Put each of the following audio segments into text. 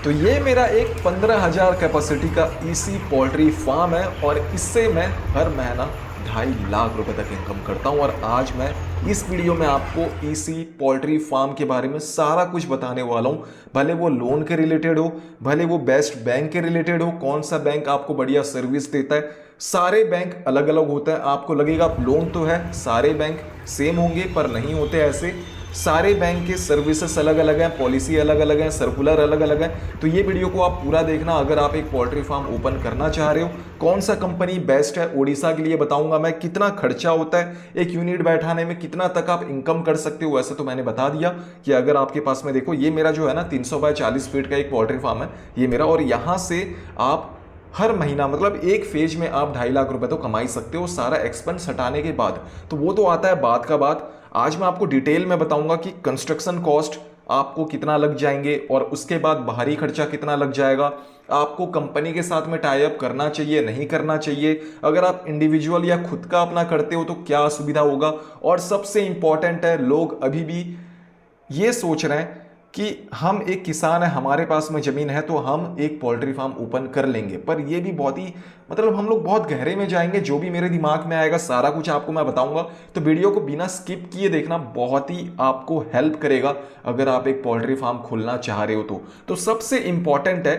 तो ये मेरा एक 15,000 कैपेसिटी का ईसी पोल्ट्री फार्म है और इससे मैं हर महीना 2.5 लाख रुपए तक इनकम करता हूँ। और आज मैं इस वीडियो में आपको ईसी पोल्ट्री फार्म के बारे में सारा कुछ बताने वाला हूँ। भले वो लोन के रिलेटेड हो, भले वो बेस्ट बैंक के रिलेटेड हो, कौन सा बैंक आपको बढ़िया सर्विस देता है। सारे बैंक अलग अलग होते हैं। आपको लगेगा लोन तो है, सारे बैंक सेम होंगे, पर नहीं होते ऐसे। सारे बैंक के सर्विसेज अलग अलग हैं, पॉलिसी अलग अलग है, सर्कुलर अलग अलग है। तो ये वीडियो को आप पूरा देखना। अगर आप एक पोल्ट्री फार्म ओपन करना चाह रहे हो, कौन सा कंपनी बेस्ट है, उड़ीसा के लिए बताऊंगा मैं, कितना खर्चा होता है एक यूनिट बैठाने में, कितना तक आप इनकम कर सकते हो। वैसे तो मैंने बता दिया कि अगर आपके पास में देखो, ये मेरा जो है ना 300 बाय 40 फीट का एक पोल्ट्री फार्म है ये मेरा। और यहां से आप हर महीना मतलब एक फेज में आप 2.5 लाख रुपए तो कमा ही सकते हो, सारा एक्सपेंस हटाने के बाद। तो वो तो आता है बात का बात। आज मैं आपको डिटेल में बताऊंगा कि कंस्ट्रक्शन कॉस्ट आपको कितना लग जाएंगे और उसके बाद बाहरी खर्चा कितना लग जाएगा। आपको कंपनी के साथ में टाई अप करना चाहिए, नहीं करना चाहिए। अगर आप इंडिविजुअल या खुद का अपना करते हो तो क्या सुविधा होगा। और सबसे इंपॉर्टेंट है, लोग अभी भी ये सोच रहे हैं कि हम एक किसान है, हमारे पास में जमीन है तो हम एक पोल्ट्री फार्म ओपन कर लेंगे। पर ये भी बहुत ही मतलब हम लोग बहुत गहरे में जाएंगे। जो भी मेरे दिमाग में आएगा सारा कुछ आपको मैं बताऊंगा। तो वीडियो को बिना स्किप किए देखना, बहुत ही आपको हेल्प करेगा अगर आप एक पोल्ट्री फार्म खोलना चाह रहे हो तो सबसे इंपॉर्टेंट है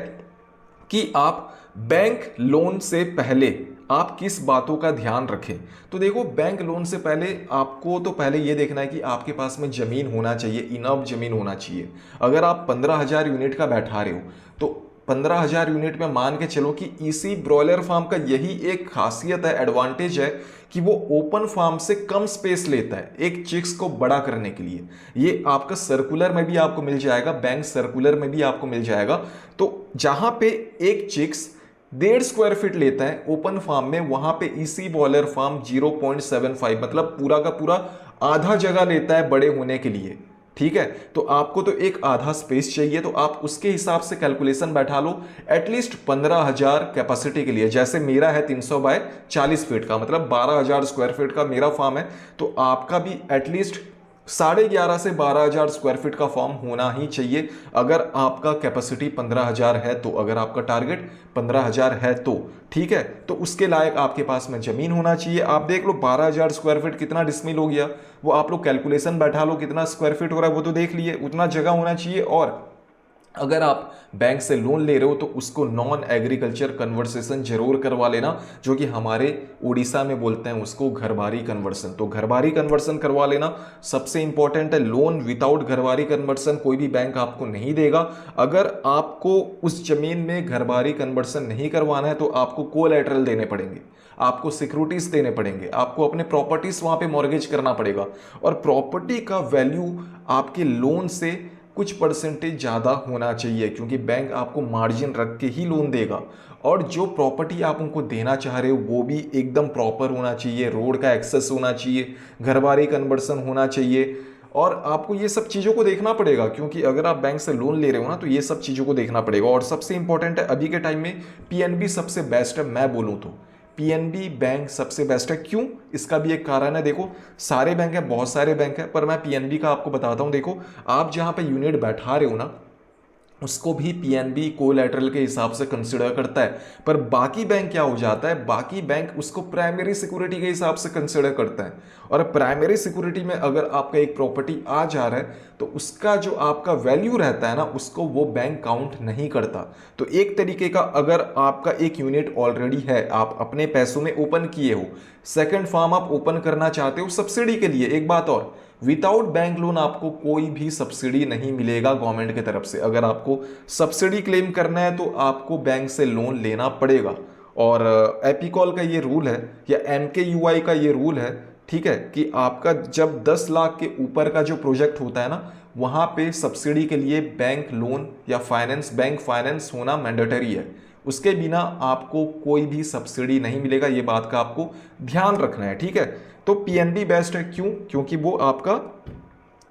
कि आप बैंक लोन से पहले आप किस बातों का ध्यान रखें। तो देखो, बैंक लोन से पहले आपको तो पहले ये देखना है कि आपके पास में जमीन होना चाहिए, इनफ जमीन होना चाहिए। अगर आप 15,000 यूनिट का बैठा रहे हो तो 15,000 यूनिट में मान के चलो कि इसी ब्रॉयलर फार्म का यही एक खासियत है, एडवांटेज है कि वो ओपन फार्म से कम स्पेस लेता है एक चिक्स को बड़ा करने के लिए। ये आपका सर्कुलर में भी आपको मिल जाएगा, बैंक सर्कुलर में भी आपको मिल जाएगा। तो जहां पे एक चिक्स 1.5 स्क्वायर फीट लेता है ओपन फार्म में, वहां पे इसी बॉयलर फार्म 0.75 मतलब पूरा का पूरा आधा जगह लेता है बड़े होने के लिए। ठीक है, तो आपको तो एक आधा स्पेस चाहिए, तो आप उसके हिसाब से कैलकुलेशन बैठा लो। एटलीस्ट 15,000 कैपेसिटी के लिए, जैसे मेरा है 300 बाय 40 फीट का, मतलब 12,000 स्क्वायर फीट का मेरा फार्म है। तो आपका भी एटलीस्ट 11.5 से 12,000 स्क्वायर फीट का फॉर्म होना ही चाहिए। अगर आपका कैपेसिटी 15,000 है तो, अगर आपका टारगेट 15,000 है तो ठीक है, तो उसके लायक आपके पास में जमीन होना चाहिए। आप देख लो 12,000 स्क्वायर फीट कितना डिसमिल हो गया, वो आप लोग कैलकुलेशन बैठा लो, कितना स्क्वायर फीट हो रहा है वो तो देख लिए, उतना जगह होना चाहिए। और अगर आप बैंक से लोन ले रहे हो तो उसको नॉन एग्रीकल्चर कन्वर्सेशन जरूर करवा लेना, जो कि हमारे उड़ीसा में बोलते हैं उसको घरबारी कन्वर्सन। तो घरबारी कन्वर्सन करवा लेना सबसे इंपॉर्टेंट है। लोन विदाउट घरबारी कन्वर्सन कोई भी बैंक आपको नहीं देगा। अगर आपको उस जमीन में घरबारी कन्वर्सन नहीं करवाना है तो आपको कोलैटरल देने पड़ेंगे, आपको सिक्योरिटीज देने पड़ेंगे, आपको अपने प्रॉपर्टीज वहां पे मॉर्गेज करना पड़ेगा। और प्रॉपर्टी का वैल्यू आपके लोन से कुछ परसेंटेज ज़्यादा होना चाहिए, क्योंकि बैंक आपको मार्जिन रख के ही लोन देगा। और जो प्रॉपर्टी आप उनको देना चाह रहे हो वो भी एकदम प्रॉपर होना चाहिए, रोड का एक्सेस होना चाहिए, घरबारी कन्वर्सन होना चाहिए। और आपको ये सब चीज़ों को देखना पड़ेगा, क्योंकि अगर आप बैंक से लोन ले रहे हो ना तो ये सब चीज़ों को देखना पड़ेगा। और सबसे इंपॉर्टेंट है, अभी के टाइम में पीएनबी सबसे बेस्ट है, मैं बोलूँ तो पीएनबी बैंक सबसे बेस्ट है। क्यों? इसका भी एक कारण है। देखो, सारे बैंक हैं, बहुत सारे बैंक हैं, पर मैं पीएनबी का आपको बताता हूं। देखो, आप जहां पे यूनिट बैठा रहे हो ना, उसको भी पीएनबी कोलैटरल के हिसाब से कंसिडर करता है। पर बाकी बैंक क्या हो जाता है, बाकी बैंक उसको प्राइमरी सिक्योरिटी के हिसाब से कंसिडर करता है। और प्राइमरी सिक्योरिटी में अगर आपका एक प्रॉपर्टी आ जा रहा है तो उसका जो आपका वैल्यू रहता है ना, उसको वो बैंक काउंट नहीं करता। तो एक तरीके का, अगर आपका एक यूनिट ऑलरेडी है, आप अपने पैसों में ओपन किए हो, सेकंड फार्म आप ओपन करना चाहते हो सब्सिडी के लिए, एक बात और, विदाउट बैंक लोन आपको कोई भी सब्सिडी नहीं मिलेगा गवर्नमेंट की तरफ से। अगर आपको सब्सिडी क्लेम करना है तो आपको बैंक से लोन लेना पड़ेगा। और एपिकॉल का ये रूल है, या एमकेयूआई का ये रूल है, ठीक है, कि आपका जब 10 लाख के ऊपर का जो प्रोजेक्ट होता है ना, वहां पे सब्सिडी के लिए बैंक लोन या फाइनेंस, बैंक फाइनेंस होना मैंडेटरी है। उसके बिना आपको कोई भी सब्सिडी नहीं मिलेगा। ये बात का आपको ध्यान रखना है, ठीक है। तो पीएनबी बेस्ट है। क्यों? क्योंकि वो आपका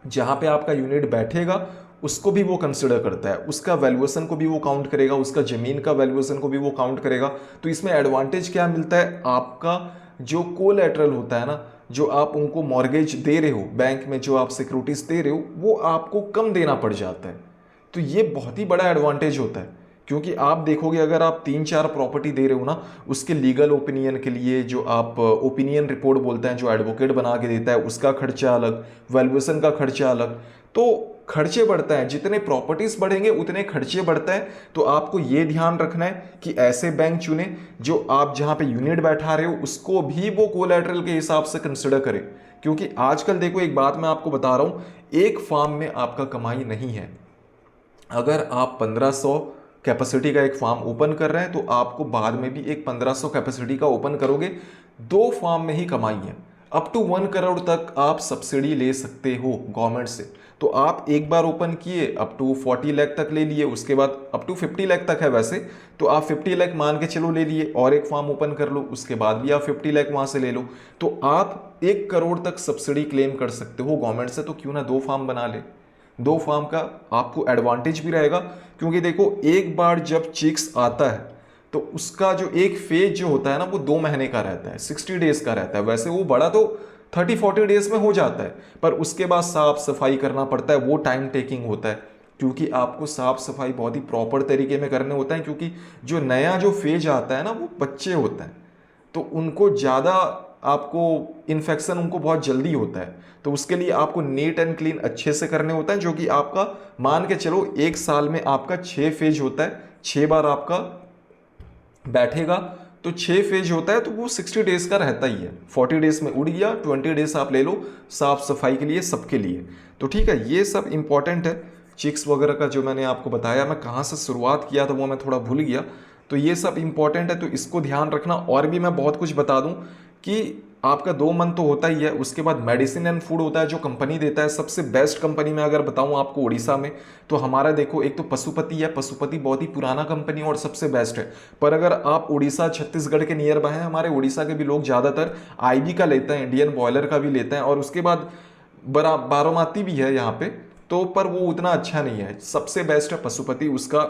जहां पे आपका यूनिट बैठेगा उसको भी वो कंसिडर करता है, उसका वैल्यूएशन को भी वो काउंट करेगा, उसका जमीन का वैल्यूएशन को भी वो काउंट करेगा। तो इसमें एडवांटेज क्या मिलता है, आपका जो कोलैटरल होता है ना, जो आप उनको मॉर्गेज दे रहे हो बैंक में, जो आप सिक्योरिटीज दे रहे हो, वो आपको कम देना पड़ जाता है। तो ये बहुत ही बड़ा एडवांटेज होता है, क्योंकि आप देखोगे अगर आप 3-4 प्रॉपर्टी दे रहे हो ना, उसके लीगल ओपिनियन के लिए जो आप ओपिनियन रिपोर्ट बोलते हैं, जो एडवोकेट बना के देता है, उसका खर्चा अलग, वैल्यूएशन का खर्चा अलग, तो खर्चे बढ़ता है। जितने प्रॉपर्टीज बढ़ेंगे उतने खर्चे बढ़ता है। तो आपको ये ध्यान रखना है कि ऐसे बैंक चुने जो आप जहां पे यूनिट बैठा रहे हो उसको भी वो कोलैटरल के हिसाब से कंसिडर करें। क्योंकि आजकल देखो, एक बात मैं आपको बता रहा हूं, एक फार्म में आपका कमाई नहीं है। अगर आप 1500 कैपेसिटी का एक फार्म ओपन कर रहे हैं तो आपको बाद में भी एक 1500 कैपेसिटी का ओपन करोगे, 2 फार्म में ही कमाई है। अप टू 1 करोड़ तक आप सब्सिडी ले सकते हो गवर्नमेंट से। तो आप एक बार ओपन किए, अप टू 40 लाख तक ले लिए, उसके बाद अप टू 50 लाख तक है वैसे, तो आप 50 लाख मान के चलो ले लिए, और एक फार्म ओपन कर लो, उसके बाद भी आप 50 लाख वहां से ले लो, तो आप 1 करोड़ तक सब्सिडी क्लेम कर सकते हो गवर्नमेंट से। तो क्यों ना 2 फार्म बना ले। 2 फार्म का आपको एडवांटेज भी रहेगा, क्योंकि देखो एक बार जब चिक्स आता है तो उसका जो एक फेज जो होता है ना, वो 2 महीने का रहता है, 60 डेज का रहता है। वैसे वो बड़ा तो 30-40 डेज में हो जाता है, पर उसके बाद साफ सफाई करना पड़ता है, वो टाइम टेकिंग होता है, क्योंकि आपको साफ सफाई बहुत ही प्रॉपर तरीके में करने होता है। क्योंकि जो नया जो फेज आता है ना, वो बच्चे होते हैं, तो उनको ज़्यादा आपको इन्फेक्शन उनको बहुत जल्दी होता है। तो उसके लिए आपको नीट एंड क्लीन अच्छे से करने होता है, जो कि आपका मान के चलो 1 साल में आपका 6 फेज होता है, 6 बार आपका बैठेगा, तो 6 फेज होता है, तो वो 60 डेज का रहता ही है। 40 डेज में उड़ गया, 20 डेज आप ले लो साफ सफाई के लिए, सबके लिए। तो ठीक है, ये सब इंपॉर्टेंट है। चिक्स वगैरह का जो मैंने आपको बताया, मैं कहाँ से शुरुआत किया था वो मैं थोड़ा भूल गया, तो ये सब इंपॉर्टेंट है, तो इसको ध्यान रखना। और भी मैं बहुत कुछ बता दूं कि आपका 2 मंथ तो होता ही है, उसके बाद मेडिसिन एंड फूड होता है जो कंपनी देता है। सबसे बेस्ट कंपनी में अगर बताऊं आपको उड़ीसा में, तो हमारा देखो एक तो पशुपति है। पशुपति बहुत ही पुराना कंपनी और सबसे बेस्ट है। पर अगर आप उड़ीसा छत्तीसगढ़ के नियर बाय हैं, हमारे उड़ीसा के भी लोग ज़्यादातर आईबी का लेते हैं, इंडियन बॉयलर का भी लेते हैं, और उसके बाद बारामती भी है यहाँ पे, तो पर वो उतना अच्छा नहीं है। सबसे बेस्ट है पशुपति। उसका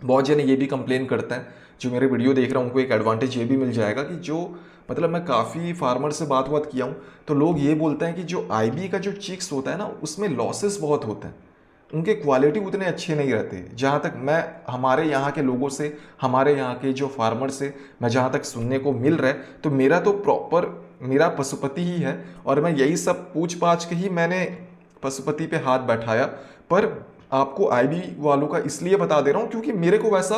बहुत जने ये भी कंप्लेन करते हैं, जो मेरे वीडियो देख रहा हूँ, उनको एक एडवांटेज ये भी मिल जाएगा कि जो मतलब मैं काफ़ी फार्मर से बात किया हूँ, तो लोग ये बोलते हैं कि जो आईबी का जो चिक्स होता है ना, उसमें लॉसेस बहुत होते हैं, उनके क्वालिटी उतने अच्छे नहीं रहते। जहाँ तक मैं हमारे यहाँ के लोगों से, हमारे यहाँ के जो फार्मर से मैं जहाँ तक सुनने को मिल रहा है, तो मेरा तो प्रॉपर मेरा पशुपति ही है, और मैं यही सब पूछ पाछ के ही मैंने पशुपति पे हाथ बैठाया। पर आपको आईबी वालों का इसलिए बता दे रहा हूँ क्योंकि मेरे को वैसा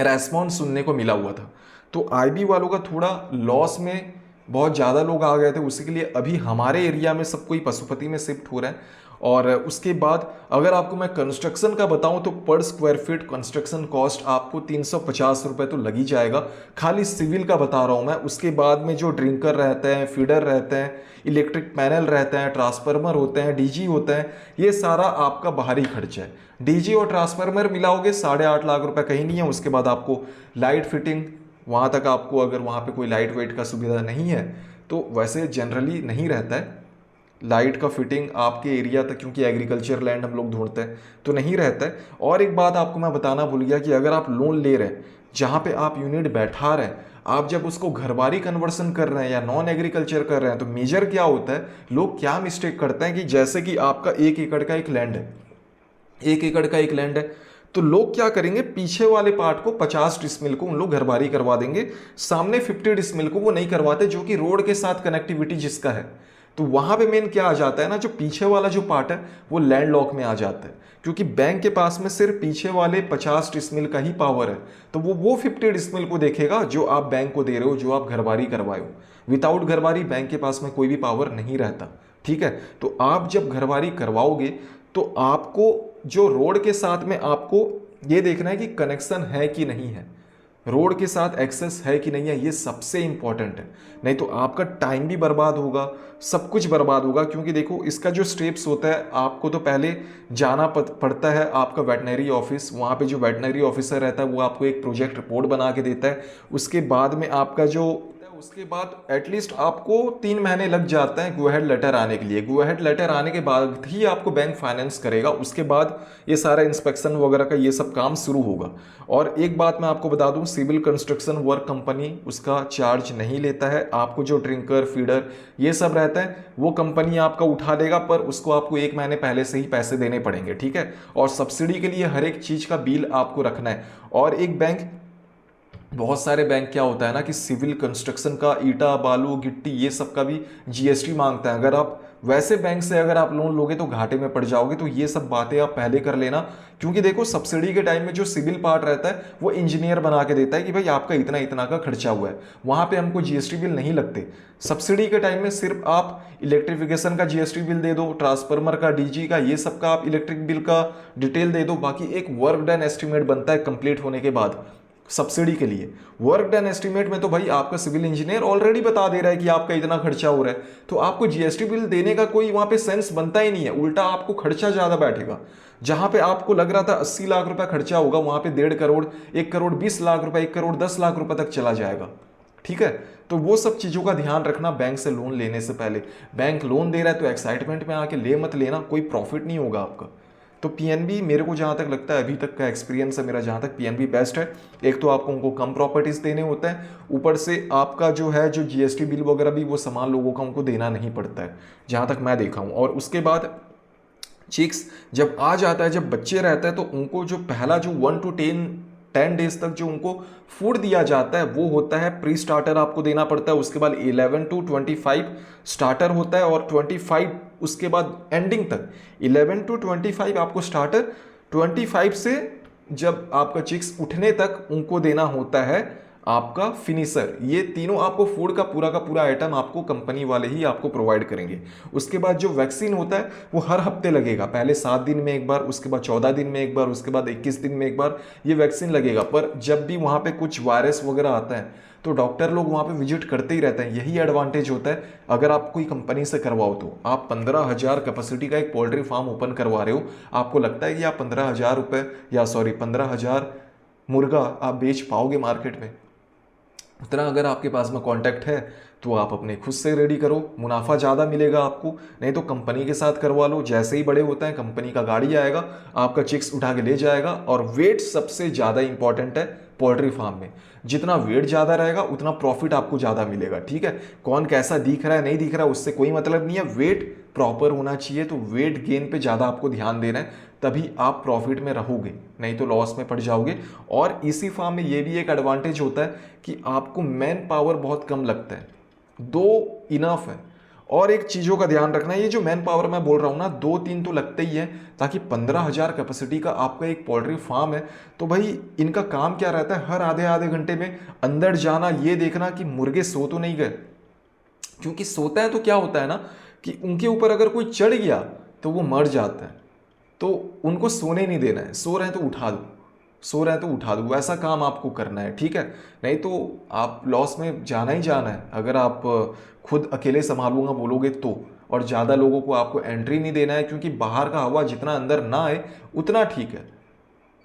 रेस्पॉन्स सुनने को मिला हुआ था। तो आईबी वालों का थोड़ा लॉस में बहुत ज़्यादा लोग आ गए थे, उसी के लिए अभी हमारे एरिया में सब कोई पशुपति में शिफ्ट हो रहा है। और उसके बाद अगर आपको मैं कंस्ट्रक्शन का बताऊं, तो पर स्क्वायर फीट कंस्ट्रक्शन कॉस्ट आपको 350 रुपये तो लग ही जाएगा। खाली सिविल का बता रहा हूं मैं। उसके बाद में जो ड्रिंकर रहते हैं, फीडर रहते हैं, इलेक्ट्रिक पैनल रहते हैं, ट्रांसफार्मर होते हैं, डीजी होते हैं, ये सारा आपका बाहरी खर्चा है। डीजी और ट्रांसफार्मर मिलाओगे 8.5 लाख रुपए कहीं नहीं है। उसके बाद आपको लाइट फिटिंग, वहाँ तक आपको अगर वहाँ पे कोई लाइट वेट का सुविधा नहीं है, तो वैसे जनरली नहीं रहता है लाइट का फिटिंग आपके एरिया तक, क्योंकि एग्रीकल्चर लैंड हम लोग ढूंढते हैं, तो नहीं रहता है। और एक बात आपको मैं बताना भूल गया कि अगर आप लोन ले रहे हैं, जहाँ पे आप यूनिट बैठा रहे हैं, आप जब उसको घरबारी कन्वर्सन कर रहे हैं या नॉन एग्रीकल्चर कर रहे हैं, तो मेजर क्या होता है, लोग क्या मिस्टेक करते हैं कि जैसे कि आपका 1 एकड़ का एक लैंड है, 1 एकड़ का एक लैंड है, तो लोग क्या करेंगे, पीछे वाले पार्ट को 50 डिसमिल को उन लोग घरबारी करवा देंगे, सामने 50 डिसमिल को वो नहीं करवाते, जो कि रोड के साथ कनेक्टिविटी जिसका है। तो वहां पे मेन क्या आ जाता है ना, जो पीछे वाला जो पार्ट है वो लैंड लॉक में आ जाता है, क्योंकि बैंक के पास में सिर्फ पीछे वाले 50 डिसमिल का ही पावर है। तो वो 50 डिसमिल को देखेगा जो आप बैंक को दे रहे हो, जो आप घरबारी करवाए हो। विदाउट घरबारी बैंक के पास में कोई भी पावर नहीं रहता, ठीक है। तो आप जब घरबारी करवाओगे, तो आपको जो रोड के साथ में आपको ये देखना है कि कनेक्शन है कि नहीं है, रोड के साथ एक्सेस है कि नहीं है, ये सबसे इंपॉर्टेंट है। नहीं तो आपका टाइम भी बर्बाद होगा, सब कुछ बर्बाद होगा। क्योंकि देखो इसका जो स्टेप्स होता है, आपको तो पहले जाना पड़ता है आपका वेटनरी ऑफिस। वहाँ पे जो वेटनरी ऑफिसर रहता है वो आपको एक प्रोजेक्ट रिपोर्ट बना के देता है। उसके बाद में आपका जो उसके बाद एटलीस्ट आपको 3 महीने लग जाते हैं गो अहेड लेटर आने के लिए। गो अहेड लेटर आने के बाद ही आपको बैंक फाइनेंस करेगा, उसके बाद ये सारा इंस्पेक्शन वगैरह का ये सब काम शुरू होगा। और एक बात मैं आपको बता दूं, सिविल कंस्ट्रक्शन वर्क कंपनी उसका चार्ज नहीं लेता है। आपको जो ड्रिंकर फीडर ये सब रहता है वो कंपनी आपका उठा लेगा, पर उसको आपको 1 महीने पहले से ही पैसे देने पड़ेंगे, ठीक है। और सब्सिडी के लिए हर एक चीज़ का बिल आपको रखना है। और एक बैंक, बहुत सारे बैंक क्या होता है ना कि सिविल कंस्ट्रक्शन का ईटा बालू गिट्टी ये सब का भी जीएसटी मांगता है। अगर आप वैसे बैंक से अगर आप लोन लोगे तो घाटे में पड़ जाओगे। तो ये सब बातें आप पहले कर लेना, क्योंकि देखो सब्सिडी के टाइम में जो सिविल पार्ट रहता है वो इंजीनियर बना के देता है कि भाई आपका इतना इतना का खर्चा हुआ है, वहां पे हमको जीएसटी बिल नहीं लगते। सब्सिडी के टाइम में सिर्फ आप इलेक्ट्रिफिकेशन का जीएसटी बिल दे दो, ट्रांसफार्मर का डीजी का ये सब का आप इलेक्ट्रिक बिल का डिटेल दे दो। बाकी एक वर्क डन एस्टिमेट बनता है कंप्लीट होने के बाद सब्सिडी के लिए। वर्क डन एस्टिमेट में तो भाई आपका सिविल इंजीनियर ऑलरेडी बता दे रहा है कि आपका इतना खर्चा हो रहा है, तो आपको जीएसटी बिल देने का कोई वहां पे सेंस बनता ही नहीं है। उल्टा आपको खर्चा ज्यादा बैठेगा। जहां पे आपको लग रहा था 80 लाख रुपए खर्चा होगा, वहां पे 1.5 करोड़ 1 करोड़ 20 लाख रुपए 1 करोड़ 10 लाख रुपए तक चला जाएगा, ठीक है। तो वो सब चीजों का ध्यान रखना बैंक से लोन लेने से पहले। बैंक लोन दे रहा है तो एक्साइटमेंट में आके ले मत लेना, कोई प्रॉफिट नहीं होगा आपका। तो पीएनबी मेरे को जहाँ तक लगता है, अभी तक का एक्सपीरियंस है मेरा जहाँ तक, पीएनबी बेस्ट है। एक तो आपको उनको कम प्रॉपर्टीज देने होते हैं, ऊपर से आपका जो है जो जीएसटी बिल वगैरह भी वो समान लोगों का उनको देना नहीं पड़ता है, जहाँ तक मैं देखा हूँ। और उसके बाद चिक्स जब आ जाता है, जब बच्चे रहते हैं, तो उनको जो पहला जो 1 to 10 डेज तक जो उनको फूड दिया जाता है वो होता है प्री स्टार्टर, आपको देना पड़ता है। उसके बाद 11 to 25 स्टार्टर होता है, और 25 उसके बाद एंडिंग तक। 11 to 25 आपको स्टार्टर, 25 से जब आपका चिक्स उठने तक उनको देना होता है आपका फिनिशर। ये तीनों आपको फूड का पूरा आइटम आपको कंपनी वाले ही आपको प्रोवाइड करेंगे। उसके बाद जो वैक्सीन होता है वो हर हफ्ते लगेगा, पहले 7 दिन में एक बार, उसके बाद 14 दिन में एक बार, उसके बाद 21 दिन में एक बार ये वैक्सीन लगेगा। पर जब भी वहाँ पे कुछ वायरस वगैरह आता है तो डॉक्टर लोग वहाँ पे विजिट करते ही रहते हैं। यही एडवांटेज होता है अगर आप कोई कंपनी से करवाओ तो। आप 15,000 कैपेसिटी का एक पोल्ट्री फार्म ओपन करवा रहे हो, आपको लगता है कि आप 15,000 रुपये या 15,000 मुर्गा आप बेच पाओगे मार्केट में? उतना अगर आपके पास में कॉन्टैक्ट है तो आप अपने खुद से रेडी करो, मुनाफा ज़्यादा मिलेगा आपको। नहीं तो कंपनी के साथ करवा लो, जैसे ही बड़े होते हैं कंपनी का गाड़ी आएगा आपका चिक्स उठा के ले जाएगा। और वेट सबसे ज़्यादा इंपॉर्टेंट है पोल्ट्री फार्म में। जितना वेट ज़्यादा रहेगा उतना प्रॉफिट आपको ज़्यादा मिलेगा, ठीक है। कौन कैसा दिख रहा है नहीं दिख रहा है उससे कोई मतलब नहीं है, वेट प्रॉपर होना चाहिए। तो वेट गेन पे ज़्यादा आपको ध्यान देना है, तभी आप प्रॉफिट में रहोगे, नहीं तो लॉस में पड़ जाओगे। और इसी फार्म में ये भी एक एडवांटेज होता है कि आपको मैन पावर बहुत कम लगता है, 2 इनफ है। और एक चीज़ों का ध्यान रखना है, ये जो मैन पावर मैं बोल रहा हूँ ना 2-3 तो लगते ही है, ताकि 15,000 कैपेसिटी का आपका एक पोल्ट्री फार्म है। तो भाई इनका काम क्या रहता है, हर आधे घंटे में अंदर जाना, ये देखना कि मुर्गे सो तो नहीं गए। क्योंकि सोता है तो क्या होता है ना कि उनके ऊपर अगर कोई चढ़ गया तो वो मर जाता है। तो उनको सोने नहीं देना है, सो रहे हैं तो उठा दो, सो रहे हैं तो उठा दो, वैसा काम आपको करना है, ठीक है। नहीं तो आप लॉस में जाना ही जाना है अगर आप खुद अकेले संभालूंगा बोलोगे तो। और ज़्यादा लोगों को आपको एंट्री नहीं देना है, क्योंकि बाहर का हवा जितना अंदर ना आए उतना ठीक है।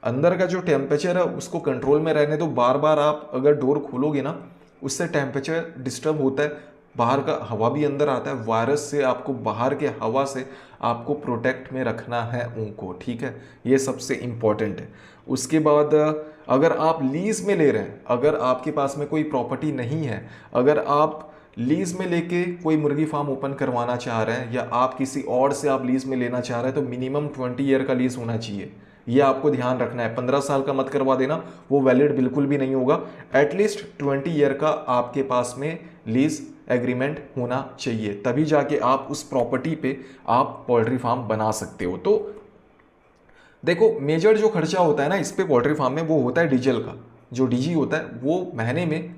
अंदर का जो टेम्परेचर है उसको कंट्रोल में रहने दो। बार बार आप अगर डोर खोलोगे ना उससे टेम्परेचर डिस्टर्ब होता है, बाहर का हवा भी अंदर आता है। वायरस से आपको बाहर के हवा से आपको प्रोटेक्ट में रखना है उनको, ठीक है। ये सबसे इम्पॉर्टेंट है। उसके बाद अगर आप लीज में ले रहे हैं, अगर आपके पास में कोई प्रॉपर्टी नहीं है, अगर आप लीज में लेके कोई मुर्गी फार्म ओपन करवाना चाह रहे हैं, या आप किसी और से आप लीज में लेना चाह रहे हैं, तो मिनिमम 20 ईयर का लीज होना चाहिए। ये आपको ध्यान रखना है। 15 साल का मत करवा देना, वो वैलिड बिल्कुल भी नहीं होगा। एटलीस्ट 20 ईयर का आपके पास में लीज एग्रीमेंट होना चाहिए, तभी जाके आप उस प्रॉपर्टी पे आप पोल्ट्री फार्म बना सकते हो। तो देखो मेजर जो खर्चा होता है ना इस पे पोल्ट्री फार्म में, वो होता है डीजल का। जो डीजी होता है वो महीने में,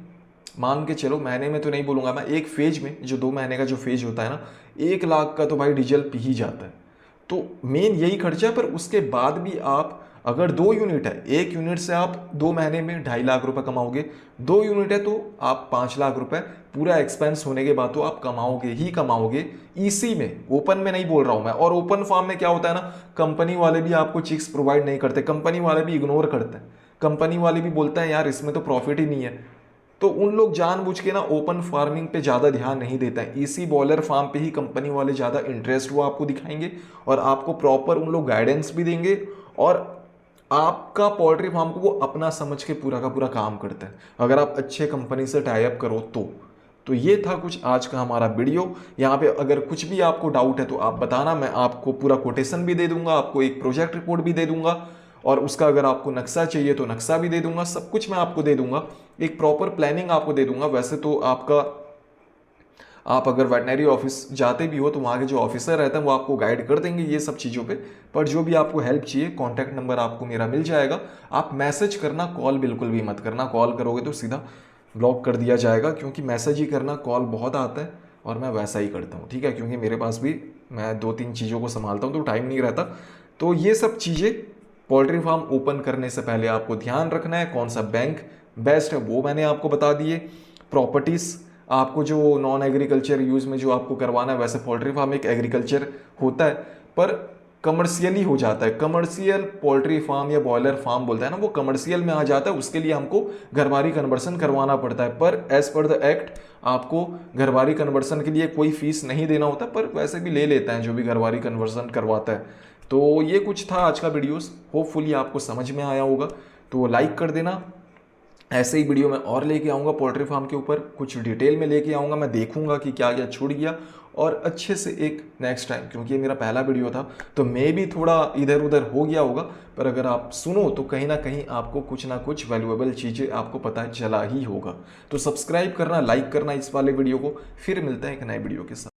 मान के चलो महीने में तो नहीं बोलूँगा मैं, एक फेज में, जो 2 महीने का जो फेज होता है ना, 1 लाख का तो भाई डीजल पी ही जाता है। तो मेन यही खर्चा है। पर उसके बाद भी आप अगर 2 यूनिट है, 1 यूनिट से आप 2 महीने में 2.5 लाख रुपए कमाओगे, 2 यूनिट है तो आप 5 लाख रुपए पूरा एक्सपेंस होने के बाद तो आप कमाओगे ही कमाओगे। इसी में, ओपन में नहीं बोल रहा हूं मैं। और ओपन फार्म में क्या होता है ना, कंपनी वाले भी आपको चिक्स प्रोवाइड नहीं करते, कंपनी वाले भी इग्नोर करते हैं। कंपनी वाले भी बोलते हैं यार इसमें तो प्रॉफिट ही नहीं है, तो उन लोग जानबूझ के ना ओपन फार्मिंग पे ज़्यादा ध्यान नहीं देते हैं। इसी बॉयलर फार्म पे ही कंपनी वाले ज़्यादा इंटरेस्ट वो आपको दिखाएंगे और आपको प्रॉपर उन लोग गाइडेंस भी देंगे और आपका पोल्ट्री फार्म को वो अपना समझ के पूरा का पूरा काम करते हैं, अगर आप अच्छे कंपनी से टाई अप करो तो ये था कुछ आज का हमारा वीडियो। यहाँ पे अगर कुछ भी आपको डाउट है तो आप बताना, मैं आपको पूरा कोटेशन भी दे दूंगा, आपको एक प्रोजेक्ट रिपोर्ट भी दे दूंगा और उसका अगर आपको नक्शा चाहिए तो नक्शा भी दे दूंगा, सब कुछ मैं आपको दे दूंगा, एक प्रॉपर प्लानिंग आपको दे दूंगा। वैसे तो आप अगर वेटनरी ऑफिस जाते भी हो तो वहाँ के जो ऑफिसर रहते हैं वो आपको गाइड कर देंगे ये सब चीज़ों पे। पर जो भी आपको हेल्प चाहिए, कॉन्टैक्ट नंबर आपको मेरा मिल जाएगा, आप मैसेज करना, कॉल बिल्कुल भी मत करना। कॉल करोगे तो सीधा ब्लॉक कर दिया जाएगा, क्योंकि मैसेज ही करना, कॉल बहुत आता है और मैं वैसा ही करता हूँ, ठीक है, क्योंकि मेरे पास भी मैं 2-3 चीज़ों को संभालता हूँ तो टाइम नहीं रहता। तो ये सब चीज़ें पोल्ट्री फार्म ओपन करने से पहले आपको ध्यान रखना है। कौन सा बैंक बेस्ट है वो मैंने आपको बता दिए। प्रॉपर्टीज़ आपको जो नॉन एग्रीकल्चर यूज़ में जो आपको करवाना है, वैसे पोल्ट्री फार्म एक एग्रीकल्चर होता है पर कमर्शियली हो जाता है। कमर्शियल पोल्ट्री फार्म या बॉयलर फार्म बोलता है ना, वो कमर्शियल में आ जाता है, उसके लिए हमको घरबारी कन्वर्सन करवाना पड़ता है। पर एज पर द एक्ट आपको घरबारी कन्वर्सन के लिए कोई फीस नहीं देना होता, पर वैसे भी ले लेते हैं जो भी घरबारी कन्वर्सन करवाता है। तो ये कुछ था आज का वीडियोस, होपफुली आपको समझ में आया होगा, तो लाइक कर देना। ऐसे ही वीडियो मैं और लेके आऊँगा पोल्ट्री फार्म के ऊपर, कुछ डिटेल में लेके आऊँगा, मैं देखूंगा कि क्या क्या छूट गया और अच्छे से एक नेक्स्ट टाइम, क्योंकि ये मेरा पहला वीडियो था तो मे भी थोड़ा इधर उधर हो गया होगा, पर अगर आप सुनो तो कहीं ना कहीं आपको कुछ ना कुछ वैल्यूएबल चीज़ें आपको पता चला ही होगा। तो सब्सक्राइब करना, लाइक करना इस वाले वीडियो को, फिर मिलते हैं एक नए वीडियो के साथ।